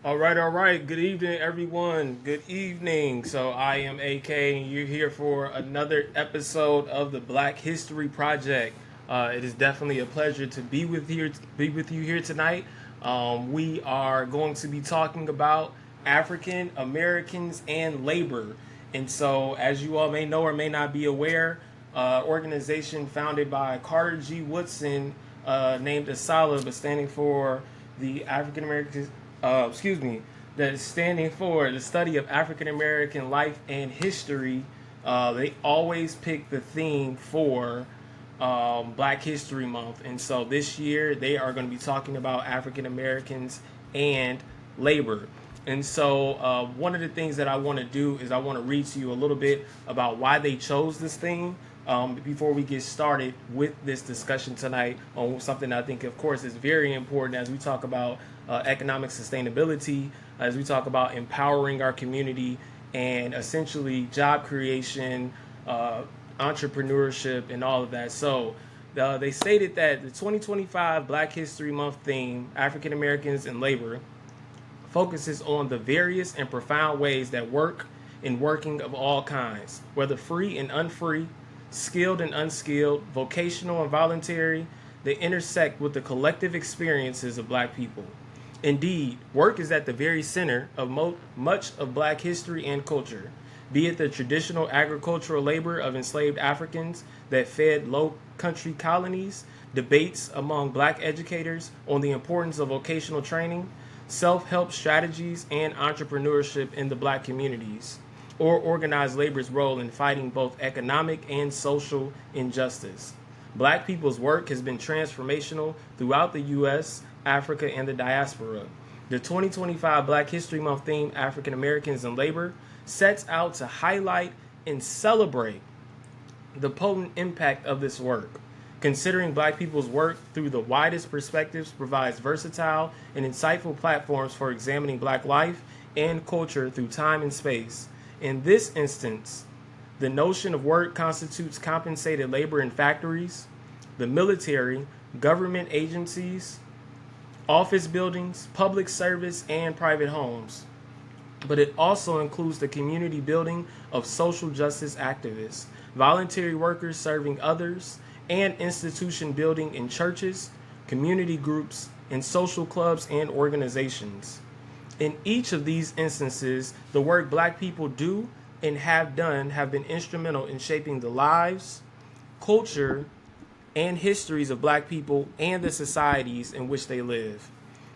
All right. Good evening, everyone. Good evening. So I am AK, and you're here for another episode of the Black History Project. It is definitely a pleasure to be with you here tonight. We are going to be talking about African Americans and labor. And so, as you all may know or may not be aware, organization founded by Carter G. Woodson, named ASALA, but standing for the African Americans that is standing for the study of African American life and history. They always pick the theme for Black History Month. And so this year they are going to be talking about African Americans and labor. And so one of the things that I want to do is I want to read to you a little bit about why they chose this theme. Before we get started with this discussion tonight on something I think, of course, is very important as we talk about economic sustainability, as we talk about empowering our community and essentially job creation, entrepreneurship, and all of that. So they stated that the 2025 Black History Month theme, African Americans and Labor, focuses on the various and profound ways that work and working of all kinds, whether free and unfree, skilled and unskilled, vocational and voluntary, they intersect with the collective experiences of Black people. Indeed, work is at the very center of much of Black history and culture, be it the traditional agricultural labor of enslaved Africans that fed low country colonies, debates among Black educators on the importance of vocational training, self-help strategies, and entrepreneurship in the Black communities, or organized labor's role in fighting both economic and social injustice. Black people's work has been transformational throughout the U.S., Africa, and the diaspora. The 2025 Black History Month theme, African Americans and Labor, sets out to highlight and celebrate the potent impact of this work. Considering Black people's work through the widest perspectives provides versatile and insightful platforms for examining Black life and culture through time and space. In this instance, the notion of work constitutes compensated labor in factories, the military, government agencies, office buildings, public service, and private homes. But it also includes the community building of social justice activists, voluntary workers serving others, and institution building in churches, community groups, and social clubs and organizations. In each of these instances, the work Black people do and have done have been instrumental in shaping the lives, culture, and histories of Black people and the societies in which they live.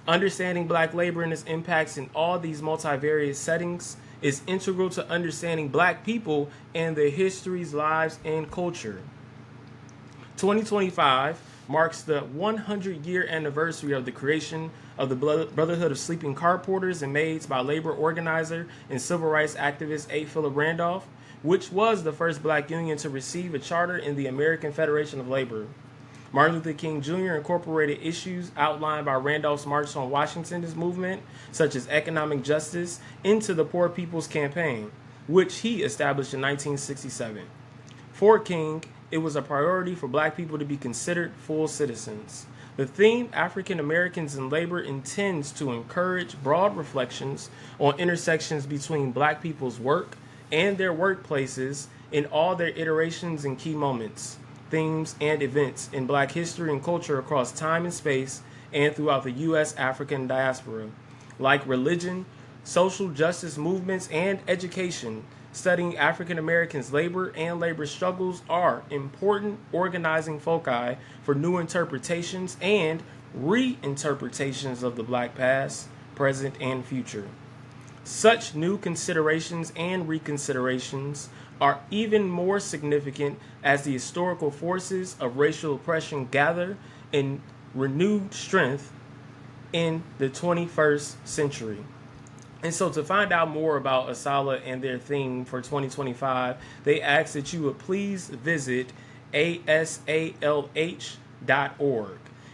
Understanding Black labor and its impacts in all these multivariate settings is integral to understanding Black people and their histories, lives, and culture. 2025 marks the 100-year anniversary of the creation of the Brotherhood of Sleeping Car Porters and Maids by labor organizer and civil rights activist A. Philip Randolph, which was the first Black union to receive a charter in the American Federation of Labor. Martin Luther King Jr. incorporated issues outlined by Randolph's March on Washington's movement, such as economic justice, into the Poor People's Campaign, which he established in 1967. For King, it was a priority for Black people to be considered full citizens. The theme, African Americans and Labor, intends to encourage broad reflections on intersections between Black people's work and their workplaces in all their iterations and key moments, themes, and events in Black history and culture across time and space and throughout the U.S., African diaspora. Like religion, social justice movements, and education, studying African Americans' labor and labor struggles are important organizing foci for new interpretations and reinterpretations of the Black past, present, and future. Such new considerations and reconsiderations are even more significant as the historical forces of racial oppression gather in renewed strength in the 21st century. And so to find out more about ASALA and their theme for 2025, they ask that you would please visit asalh.org.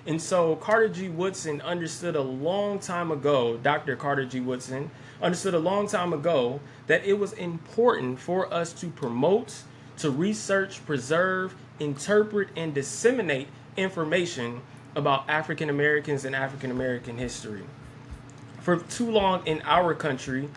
And so Carter G. Woodson understood a long time ago, Dr. Carter G. Woodson understood a long time ago that it was important for us to promote, to research, preserve, interpret, and disseminate information about African Americans and African American history. For too long in our country,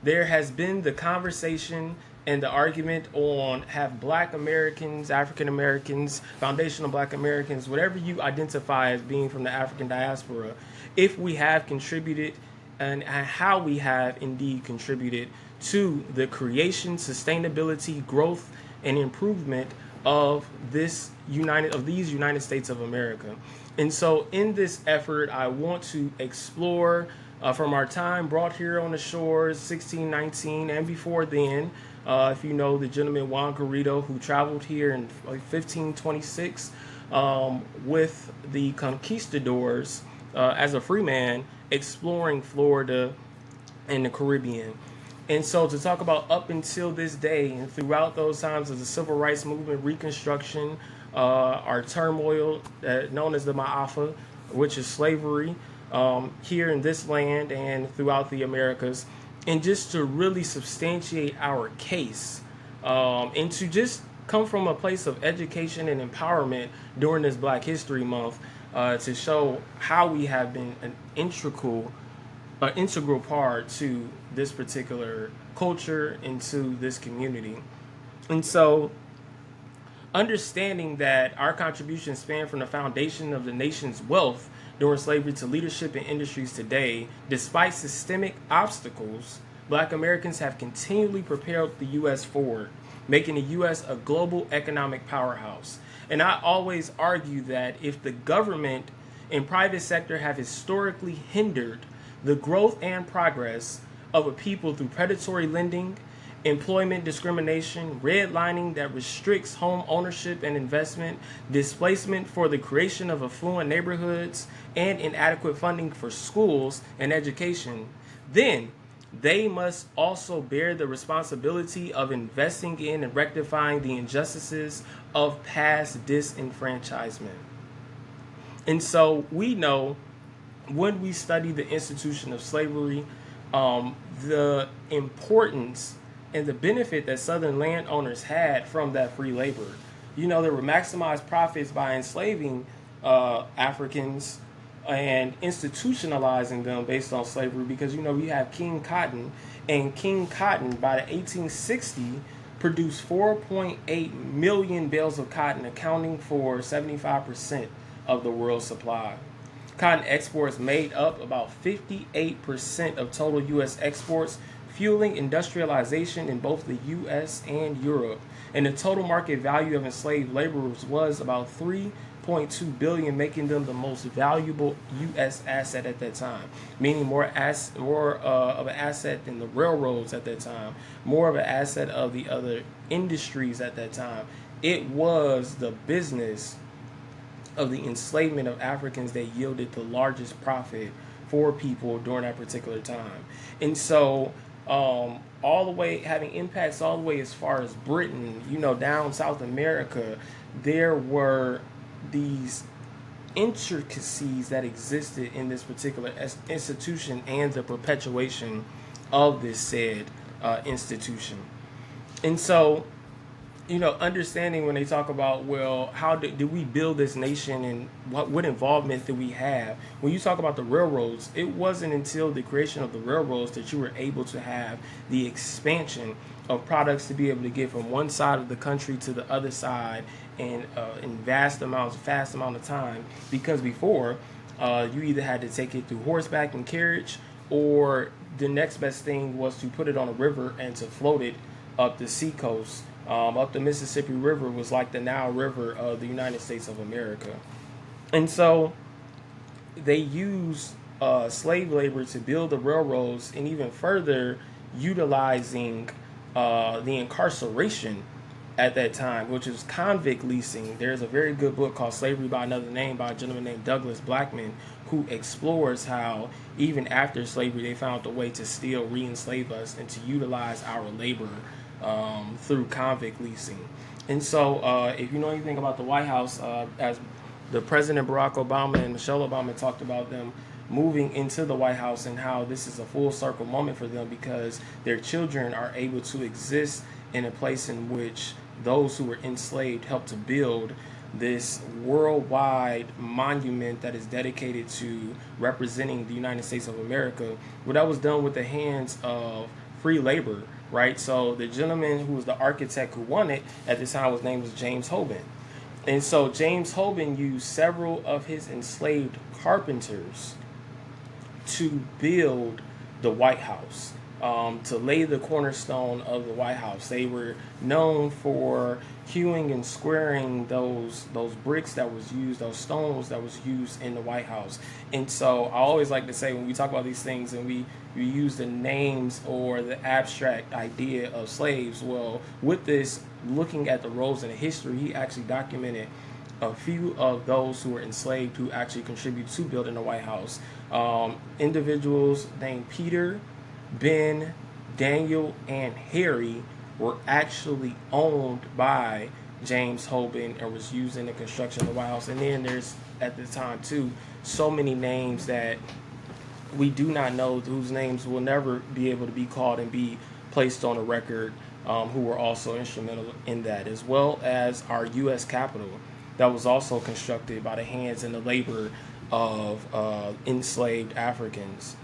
there has been the conversation and the argument on have black Americans, African Americans, foundational black Americans, whatever you identify as being from the African diaspora, if we have contributed and how we have indeed contributed to the creation, sustainability, growth, and improvement of these United States of America. And so in this effort, I want to explore from our time brought here on the shores, 1619 and before then. If you know the gentleman Juan Garrido, who traveled here in 1526 with the conquistadors as a free man, exploring Florida and the Caribbean. And so to talk about up until this day and throughout those times of the civil rights movement, Reconstruction, our turmoil known as the Ma'afa, which is slavery here in this land and throughout the Americas, and just to really substantiate our case and to just come from a place of education and empowerment during this Black History Month to show how we have been an integral part to this particular culture and to this community. And so understanding that our contributions span from the foundation of the nation's wealth during slavery to leadership in industries today, despite systemic obstacles, Black Americans have continually propelled the U.S. forward, making the U.S. a global economic powerhouse. And I always argue that if the government and private sector have historically hindered the growth and progress of a people through predatory lending, employment discrimination, redlining that restricts home ownership and investment, displacement for the creation of affluent neighborhoods, and inadequate funding for schools and education, then they must also bear the responsibility of investing in and rectifying the injustices of past disenfranchisement. And so we know when we study the institution of slavery, the importance and the benefit that Southern landowners had from that free labor. You know, there were maximized profits by enslaving Africans and institutionalizing them based on slavery, because, you know, we have King Cotton, and King Cotton by the 1860 produced 4.8 million bales of cotton, accounting for 75% of the world's supply. Cotton exports made up about 58% of total U.S. exports, fueling industrialization in both the U.S. and Europe. And the total market value of enslaved laborers was about $3.2 billion, making them the most valuable U.S. asset at that time, meaning more of an asset than the railroads at that time, more of an asset of the other industries at that time. It was the business of the enslavement of Africans that yielded the largest profit for people during that particular time. And so all the way, having impacts all the way as far as Britain, you know, down South America, there were these intricacies that existed in this particular institution and the perpetuation of this said institution. And so, you know, understanding when they talk about, well, how did we build this nation and what involvement did we have? When you talk about the railroads, it wasn't until the creation of the railroads that you were able to have the expansion of products to be able to get from one side of the country to the other side in fast amount of time. Because before, you either had to take it through horseback and carriage, or the next best thing was to put it on a river and to float it up the seacoast. Up the Mississippi River was like the Nile River of the United States of America. And so they used slave labor to build the railroads, and even further utilizing the incarceration at that time, which is convict leasing. There's a very good book called Slavery by Another Name by a gentleman named Douglas Blackman, who explores how even after slavery they found a way to still re-enslave us and to utilize our labor through convict leasing. And so if you know anything about the White House, as the President Barack Obama and Michelle Obama talked about them moving into the White House and how this is a full circle moment for them, because their children are able to exist in a place in which those who were enslaved helped to build this worldwide monument that is dedicated to representing the United States of America. Well, that was done with the hands of free labor, right? So the gentleman who was the architect who won it at the time, his name was James Hoban. And so James Hoban used several of his enslaved carpenters to build the White House, to lay the cornerstone of the White House. They were known for hewing and squaring those bricks that was used, those stones that was used in the White House. And so I always like to say when we talk about these things and we use the names or the abstract idea of slaves, well, with this, looking at the roles in the history, he actually documented a few of those who were enslaved who actually contributed to building the White House. Individuals named Peter, Ben, Daniel, and Harry were actually owned by James Hoban and was used in the construction of the White House. And then there's, at the time too, so many names that we do not know, whose names will never be able to be called and be placed on a record, who were also instrumental in that, as well as our U.S. Capitol that was also constructed by the hands and the labor of enslaved Africans.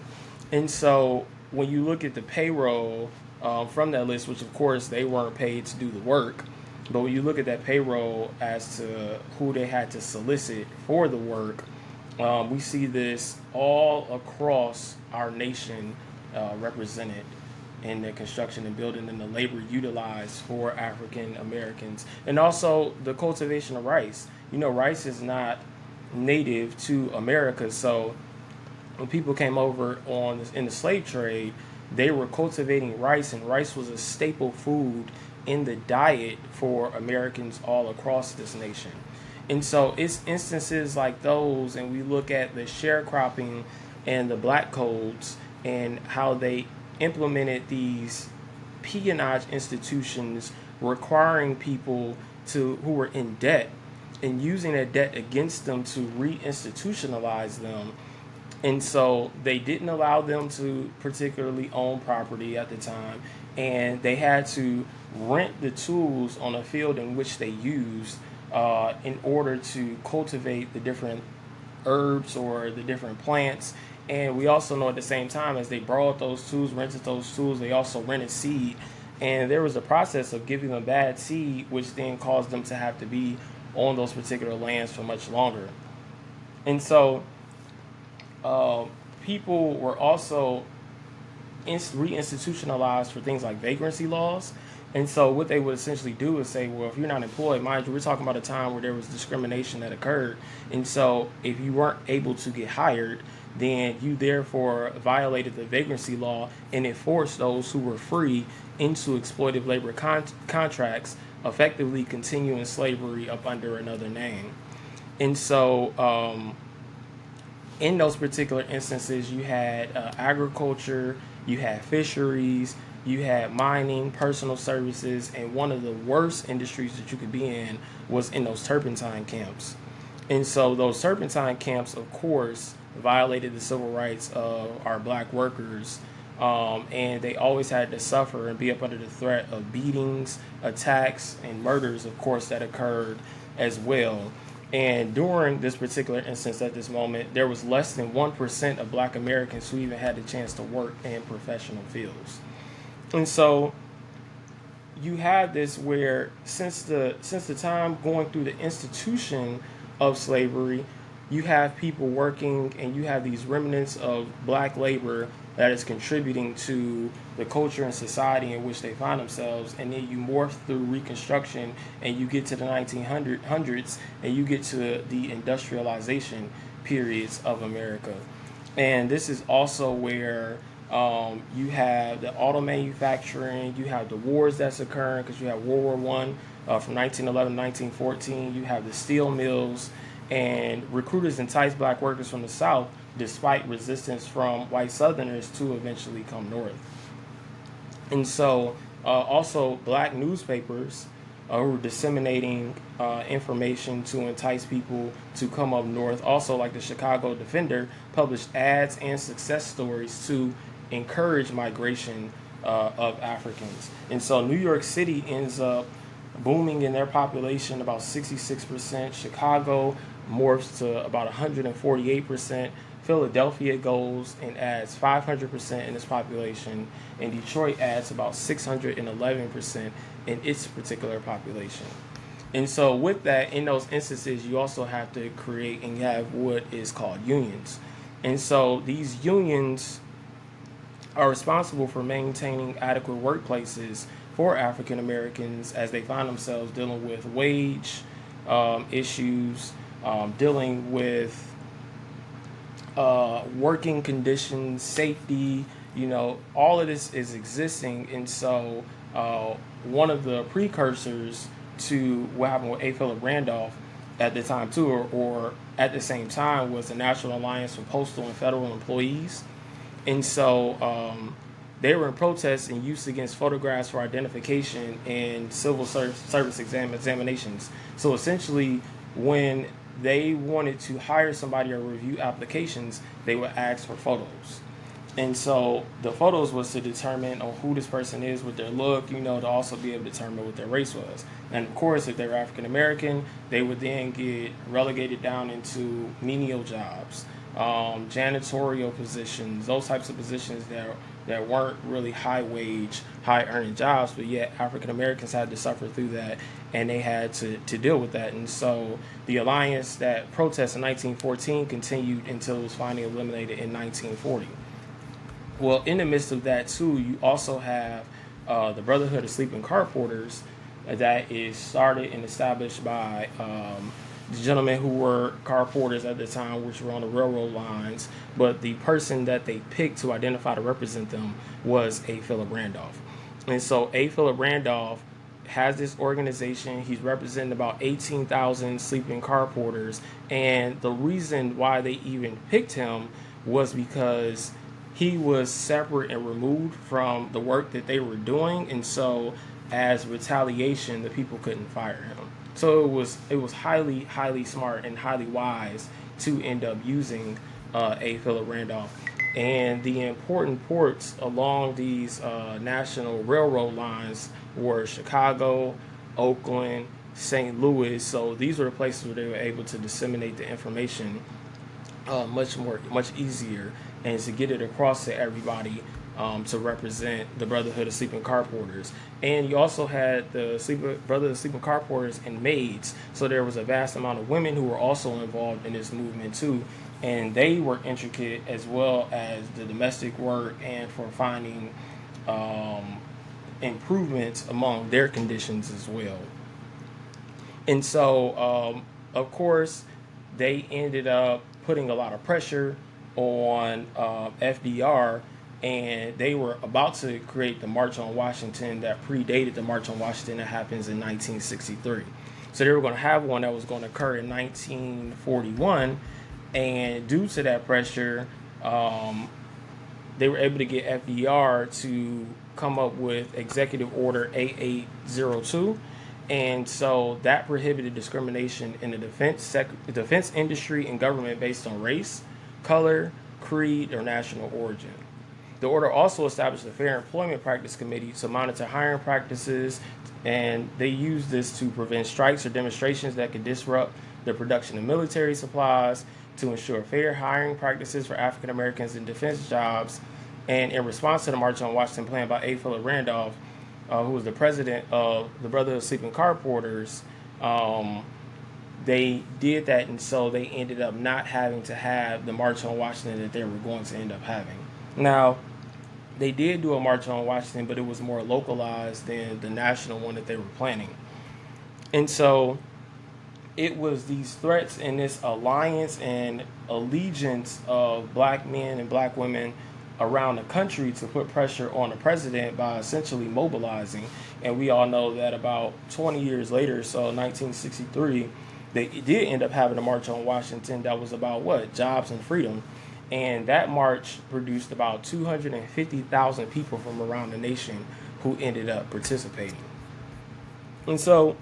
And so when you look at the payroll from that list, which of course they weren't paid to do the work, but when you look at that payroll as to who they had to solicit for the work, we see this all across our nation represented in the construction and building and the labor utilized for African Americans. And also the cultivation of rice. You know, rice is not native to America. So when people came over in the slave trade, they were cultivating rice, and rice was a staple food in the diet for Americans all across this nation. And so it's instances like those, and we look at the sharecropping and the black codes and how they implemented these peonage institutions requiring people who were in debt and using that debt against them to reinstitutionalize them. And so they didn't allow them to particularly own property at the time, and they had to rent the tools on a field in which they used in order to cultivate the different herbs or the different plants. And we also know at the same time, as they borrowed those tools, rented those tools, they also rented seed. And there was a process of giving them bad seed, which then caused them to have to be on those particular lands for much longer. And so people were also reinstitutionalized for things like vagrancy laws. And so what they would essentially do is say, well, if you're not employed, mind you, we're talking about a time where there was discrimination that occurred. And so if you weren't able to get hired, then you therefore violated the vagrancy law, and it forced those who were free into exploitive labor contracts, effectively continuing slavery up under another name. And so in those particular instances, you had agriculture, you had fisheries, you had mining, personal services, and one of the worst industries that you could be in was in those turpentine camps. And so those turpentine camps, of course, violated the civil rights of our black workers, and they always had to suffer and be up under the threat of beatings, attacks, and murders, of course, that occurred as well. And during this particular instance at this moment, there was less than 1% of black Americans who even had the chance to work in professional fields. And so you have this where since the time going through the institution of slavery, you have people working, and you have these remnants of black labor that is contributing to the culture and society in which they find themselves. And then you morph through Reconstruction, and you get to the 1900s, and you get to the industrialization periods of America. And this is also where you have the auto manufacturing, you have the wars that's occurring, because you have World War One from 1911 to 1914, you have the steel mills, and recruiters entice black workers from the South despite resistance from white Southerners to eventually come north. And so also black newspapers were disseminating information to entice people to come up north. Also, like the Chicago Defender, published ads and success stories to encourage migration of Africans. And so New York City ends up booming in their population about 66%. Chicago morphs to about 148%. Philadelphia goes and adds 500% in its population, and Detroit adds about 611% in its particular population. And so, with that, in those instances, you also have to create and have what is called unions. And so, these unions are responsible for maintaining adequate workplaces for African Americans as they find themselves dealing with wage issues, dealing with working conditions, safety. All of this is existing. And so, one of the precursors to what happened with A. Philip Randolph at the time, too, or at the same time, was the National Alliance for Postal and Federal Employees. And so they were in protest and use against photographs for identification in civil service examinations. So essentially, when they wanted to hire somebody or review applications, they would ask for photos. And so the photos was to determine on who this person is with their look, to also be able to determine what their race was. And of course, if they were African American, they would then get relegated down into menial jobs, janitorial positions, those types of positions that weren't really high wage, high earning jobs, but yet African Americans had to suffer through that, and they had to deal with that. And so the alliance that protested in 1914 continued until it was finally eliminated in 1940. Well, in the midst of that, too, you also have the Brotherhood of Sleeping Car Porters that is started and established by the gentlemen who were car porters at the time, which were on the railroad lines. But the person that they picked to identify to represent them was A. Philip Randolph. And so A. Philip Randolph has this organization. He's representing about 18,000 sleeping car porters. And the reason why they even picked him was because he was separate and removed from the work that they were doing, and so as retaliation, the people couldn't fire him. So it was highly smart and highly wise to end up using A. Philip Randolph. And the important ports along these national railroad lines were Chicago, Oakland, St. Louis. So these were the places where they were able to disseminate the information much easier, and to get it across to everybody, to represent the Brotherhood of Sleeping Car Porters. And you also had the Brotherhood of Sleeping Car Porters and maids. So there was a vast amount of women who were also involved in this movement too, and they were intricate as well as the domestic work and for finding improvements among their conditions as well. And so, of course, they ended up putting a lot of pressure on FDR, and they were about to create the March on Washington that predated the March on Washington that happens in 1963. So they were going to have one that was going to occur in 1941, and due to that pressure, they were able to get FDR to come up with Executive Order A802. And so that prohibited discrimination in the defense industry and government based on race, color, creed, or national origin. The order also established the Fair Employment Practice Committee to monitor hiring practices, and they used this to prevent strikes or demonstrations that could disrupt the production of military supplies, to ensure fair hiring practices for African Americans in defense jobs. And in response to the March on Washington plan by A. Philip Randolph, who was the president of the Brotherhood of Sleeping Car Porters, they did that, and so they ended up not having to have the March on Washington that they were going to end up having. Now, they did do a March on Washington, but it was more localized than the national one that they were planning. And so it was these threats and this alliance and allegiance of black men and black women around the country to put pressure on the president by essentially mobilizing. And we all know that about 20 years later, so 1963, they did end up having a March on Washington that was about what? Jobs and freedom. And that march produced about 250,000 people from around the nation who ended up participating. And so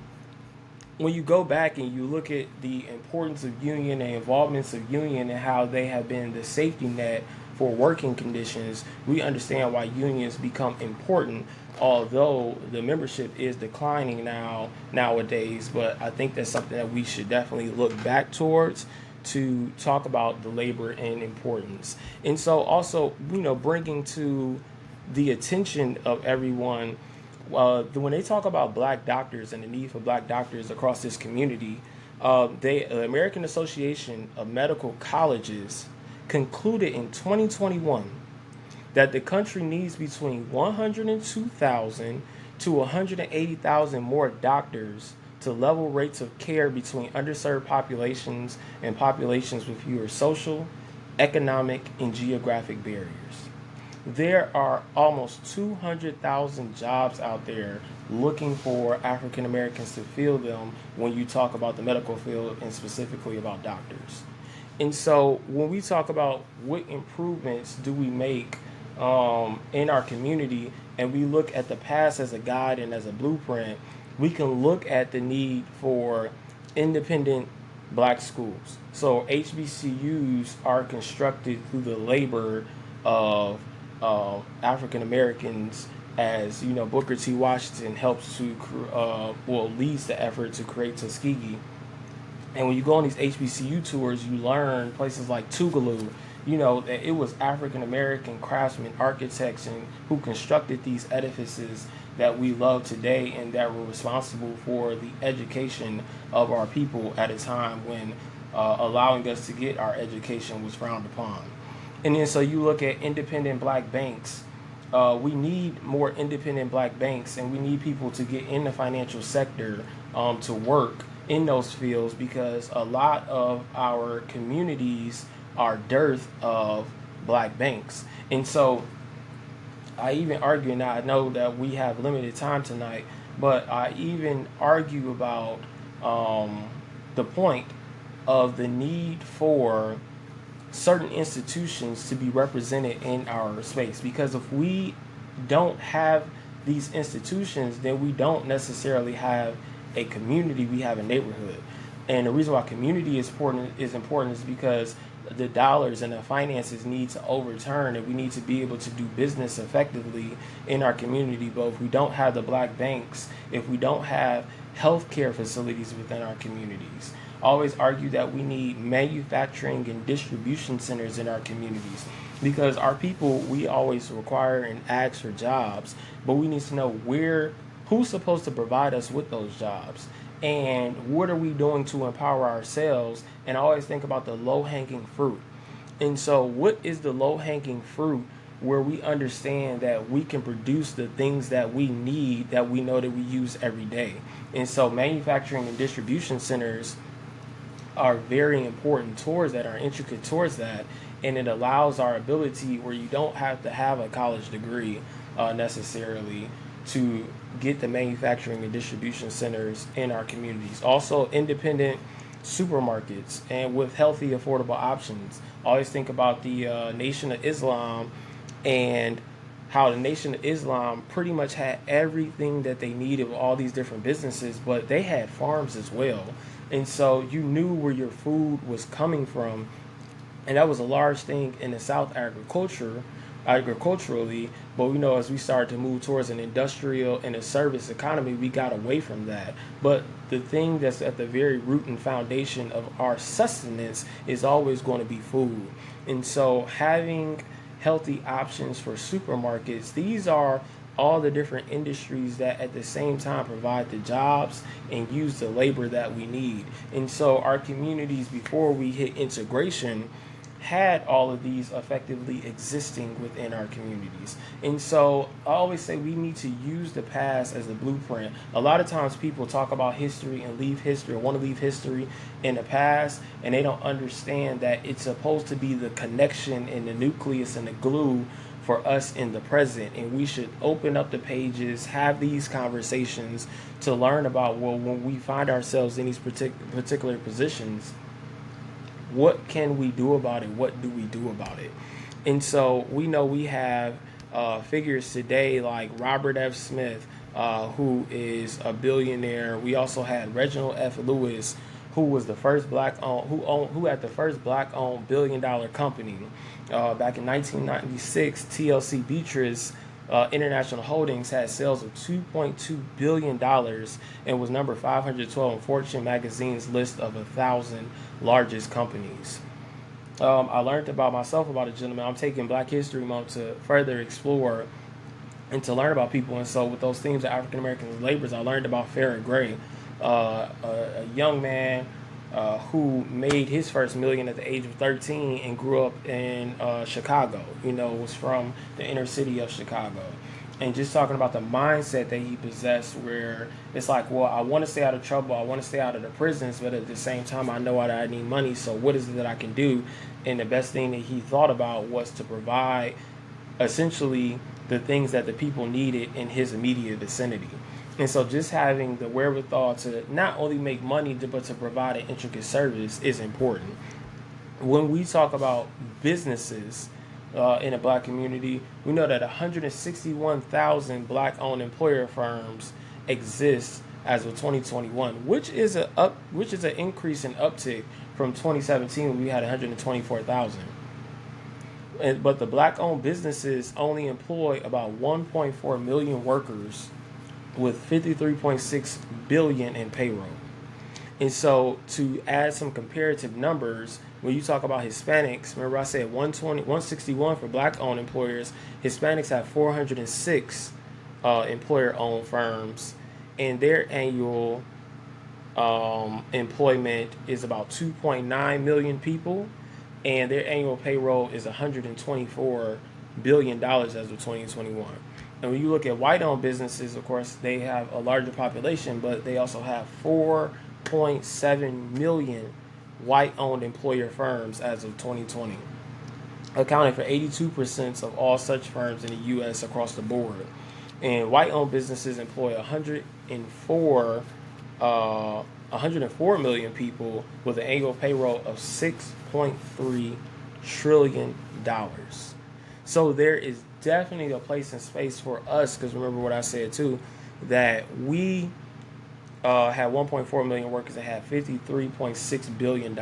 when you go back and you look at the importance of union and involvements of union and how they have been the safety net for working conditions, we understand why unions become important although the membership is declining nowadays. But I think that's something that we should definitely look back towards to talk about the labor and importance. And so also, bringing to the attention of everyone, when they talk about black doctors and the need for black doctors across this community, the American Association of Medical Colleges concluded in 2021 that the country needs between 102,000 to 180,000 more doctors to level rates of care between underserved populations and populations with fewer social, economic, and geographic barriers. There are almost 200,000 jobs out there looking for African Americans to fill them when you talk about the medical field and specifically about doctors. And so when we talk about what improvements do we make in our community, and we look at the past as a guide and as a blueprint, we can look at the need for independent black schools. So HBCUs are constructed through the labor of African Americans, as Booker T. Washington helps to leads the effort to create Tuskegee. And when you go on these HBCU tours, you learn places like Tougaloo, that it was African American craftsmen, architects, and who constructed these edifices that we love today, and that were responsible for the education of our people at a time when allowing us to get our education was frowned upon. And then so you look at independent black banks. We need more independent black banks, and we need people to get in the financial sector to work in those fields, because a lot of our communities are dearth of black banks. And so I even argue, now I know that we have limited time tonight, but I even argue about the point of the need for certain institutions to be represented in our space. Because if we don't have these institutions, then we don't necessarily have a community, we have a neighborhood. And the reason why community is important is because the dollars and the finances need to overturn, and we need to be able to do business effectively in our community. But if we don't have the black banks, if we don't have healthcare facilities within our communities, I always argue that we need manufacturing and distribution centers in our communities, because our people, we always require and ask for jobs, but we need to know who's supposed to provide us with those jobs, and what are we doing to empower ourselves. And I always think about the low-hanging fruit. And so what is the low-hanging fruit where we understand that we can produce the things that we need, that we know that we use every day? And so manufacturing and distribution centers are very important towards that, are intricate towards that, and it allows our ability where you don't have to have a college degree necessarily to get the manufacturing and distribution centers in our communities. Also, independent supermarkets and with healthy, affordable options. I always think about the Nation of Islam, and how the Nation of Islam pretty much had everything that they needed with all these different businesses, but they had farms as well. And so you knew where your food was coming from. And that was a large thing in the South agriculturally. But we know as we started to move towards an industrial and a service economy, we got away from that. But the thing that's at the very root and foundation of our sustenance is always going to be food. And so having healthy options for supermarkets, these are all the different industries that at the same time provide the jobs and use the labor that we need. And so our communities, before we hit integration, had all of these effectively existing within our communities. And so I always say we need to use the past as a blueprint. A lot of times people talk about history and leave history, or want to leave history in the past, and they don't understand that it's supposed to be the connection and the nucleus and the glue for us in the present. And we should open up the pages, have these conversations to learn about, well, when we find ourselves in these particular positions, what can we do about it? What do we do about it? And so we know we have figures today like Robert F. Smith, who is a billionaire. We also had Reginald F. Lewis, who was the first who had the first black-owned billion-dollar company. Back in 1996, TLC Beatrice International Holdings had sales of $2.2 billion and was number 512 on Fortune magazine's list of 1,000 largest companies. I learned about myself about a gentleman. I'm taking Black History Month to further explore and to learn about people. And so, with those themes of African Americans and laborers, I learned about Farrah Gray, a young man who made his first million at the age of 13 and grew up in Chicago. Was from the inner city of Chicago. And just talking about the mindset that he possessed, where it's like, well, I want to stay out of trouble, I want to stay out of the prisons, but at the same time, I know that I need money, so what is it that I can do? And the best thing that he thought about was to provide essentially the things that the people needed in his immediate vicinity. And so just having the wherewithal to not only make money, but to provide an intricate service is important. When we talk about businesses in a Black community, we know that 161,000 Black-owned employer firms exist as of 2021, which is an increase in uptick from 2017 when we had 124,000. But the Black-owned businesses only employ about 1.4 million workers with 53.6 billion in payroll. And so to add some comparative numbers, when you talk about Hispanics, remember I said 161 for Black-owned employers. Hispanics have 406 employer-owned firms, and their annual employment is about 2.9 million people, and their annual payroll is $124 billion as of 2021. And when you look at white-owned businesses, of course, they have a larger population, but they also have 4.7 million white-owned employer firms as of 2020, accounting for 82% of all such firms in the U.S. across the board. And white-owned businesses employ 104 million people with an annual payroll of $6.3 trillion. So there is definitely a place and space for us, because remember what I said too, that we had 1.4 million workers that had $53.6 billion.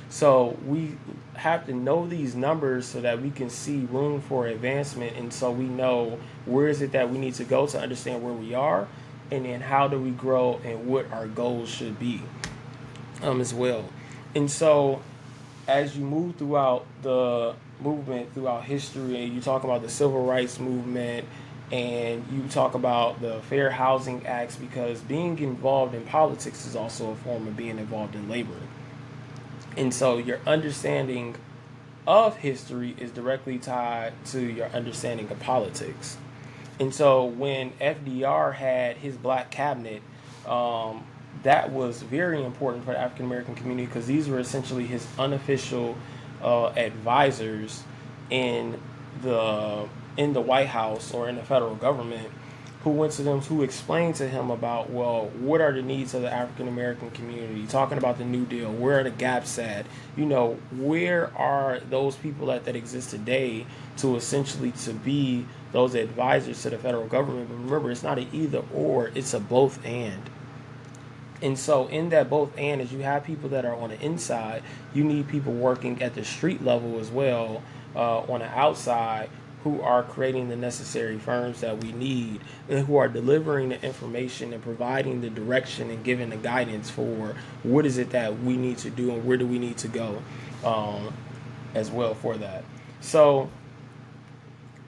So we have to know these numbers so that we can see room for advancement, and so we know where is it that we need to go to understand where we are, and then how do we grow and what our goals should be as well. And so as you move throughout the movement, throughout history, and you talk about the civil rights movement, and you talk about the Fair Housing Acts, because being involved in politics is also a form of being involved in labor. And so your understanding of history is directly tied to your understanding of politics. And so when FDR had his Black cabinet, that was very important for the African American community, because these were essentially his unofficial advisors in the White House or in the federal government, who went to them, who explained to him about, well, what are the needs of the African American community, talking about the New Deal, where are the gaps at, where are those people that exist today to essentially to be those advisors to the federal government. But remember, it's not an either or, it's a both and. And so in that both and, as you have people that are on the inside, you need people working at the street level as well, on the outside, who are creating the necessary firms that we need, and who are delivering the information and providing the direction and giving the guidance for what is it that we need to do and where do we need to go as well for that. So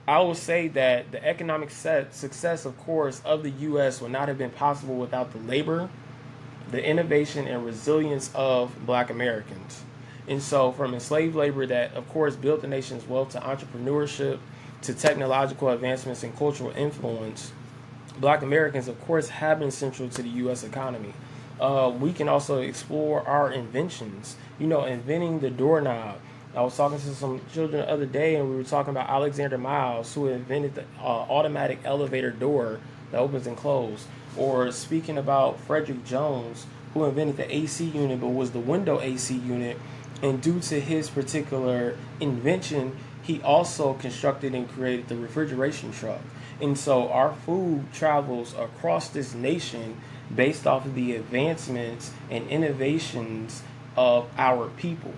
I will say that the economic success, of course, of the U.S. would not have been possible without the labor, the innovation, and resilience of Black Americans. And so from enslaved labor that, of course, built the nation's wealth, to entrepreneurship, to technological advancements and cultural influence, Black Americans, of course, have been central to the U.S. economy. We can also explore our inventions, inventing the doorknob. I was talking to some children the other day, and we were talking about Alexander Miles, who invented the automatic elevator door that opens and closes. Or speaking about Frederick Jones, who invented the AC unit, but was the window AC unit. And due to his particular invention, he also constructed and created the refrigeration truck. And so our food travels across this nation based off of the advancements and innovations of our people,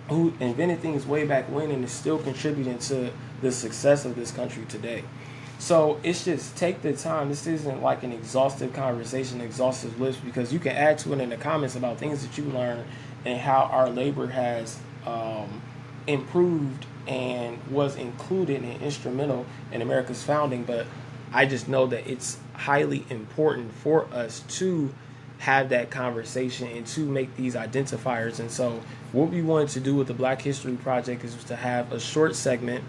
who invented things way back when and is still contributing to the success of this country today. So it's just take the time. This isn't like an exhaustive conversation, exhaustive list, because you can add to it in the comments about things that you learned and how our labor has improved and was included and instrumental in America's founding. But I just know that it's highly important for us to have that conversation and to make these identifiers. And so what we wanted to do with the Black History Project is to have a short segment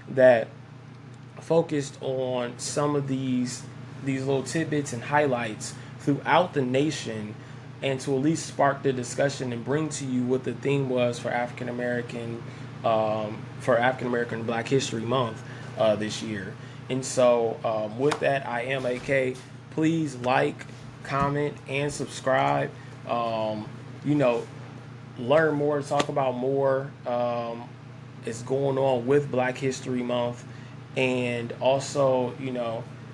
that focused on some of these little tidbits and highlights throughout the nation, and to at least spark the discussion and bring to you what the theme was for African American Black History Month this year. And so with that, I am AK. Please like, comment, and subscribe. Learn more, talk about more. Is going on with Black History Month. And also,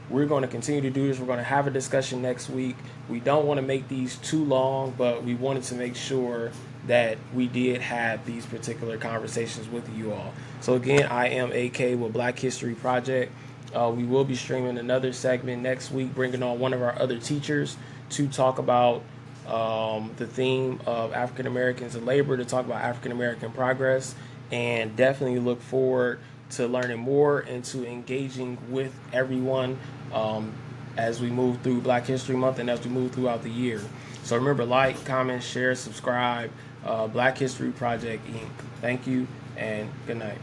we're going to continue to do this. We're going to have a discussion next week. We don't want to make these too long, but we wanted to make sure that we did have these particular conversations with you all. So again, I am AK with Black History Project. We will be streaming another segment next week, bringing on one of our other teachers to talk about the theme of African Americans and labor, to talk about African American progress, and definitely look forward to learning more and to engaging with everyone as we move through Black History Month and as we move throughout the year. So remember, like, comment, share, subscribe. Black History Project Inc. Thank you and good night.